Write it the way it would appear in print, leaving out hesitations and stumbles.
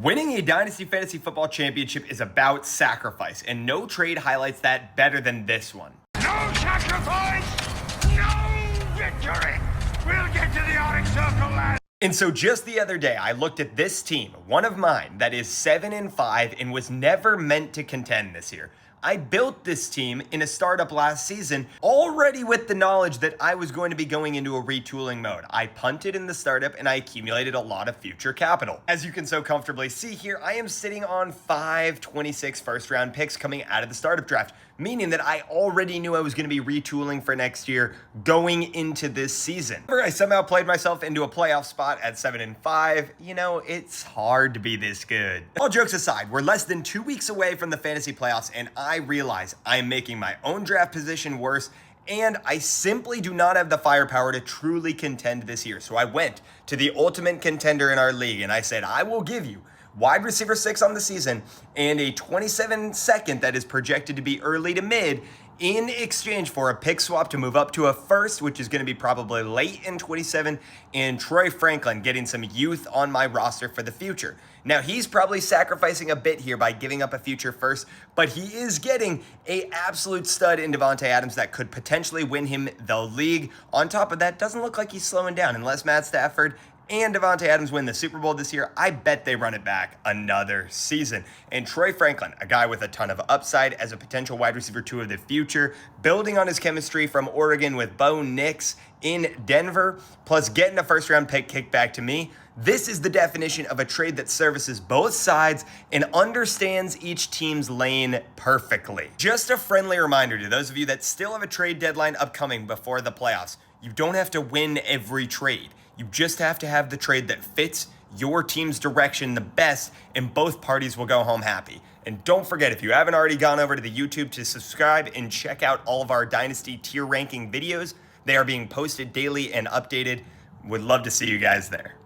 Winning a Dynasty Fantasy Football Championship is about sacrifice, and no trade highlights that better than this one. No sacrifice, no victory. We'll get to the Arctic Circle last. And so just the other day, I looked at this team, one of mine, that is 7-5 and was never meant to contend this year. I built this team in a startup last season, already with the knowledge that I was going to be going into a retooling mode. I punted in the startup and I accumulated a lot of future capital. As you can so comfortably see here, I am sitting on 5 first round picks coming out of the startup draft, meaning that I already knew I was going to be retooling for next year going into this season. I somehow played myself into a playoff spot at 7-5. You know, it's hard to be this good. All jokes aside, we're less than 2 weeks away from the fantasy playoffs, and I realize I'm making my own draft position worse, and I simply do not have the firepower to truly contend this year. So I went to the ultimate contender in our league, and I said, I will give you wide receiver 6 on the season and a 27-second that is projected to be early to mid in exchange for a pick swap to move up to a first, which is going to be probably late in 27, and Troy Franklin getting some youth on my roster for the future. Now, he's probably sacrificing a bit here by giving up a future first, but he is getting an absolute stud in Davante Adams that could potentially win him the league. On top of that, doesn't look like he's slowing down unless Matt Stafford and Davante Adams win the Super Bowl this year. I bet they run it back another season. And Troy Franklin, a guy with a ton of upside as a potential wide receiver 2 of the future, building on his chemistry from Oregon with Bo Nix in Denver, plus getting a first-round pick kicked back to me. This is the definition of a trade that services both sides and understands each team's lane perfectly. Just a friendly reminder to those of you that still have a trade deadline upcoming before the playoffs. You don't have to win every trade. You just have to have the trade that fits your team's direction the best, and both parties will go home happy. And don't forget, if you haven't already gone over to the YouTube to subscribe and check out all of our Dynasty tier ranking videos, they are being posted daily and updated. Would love to see you guys there.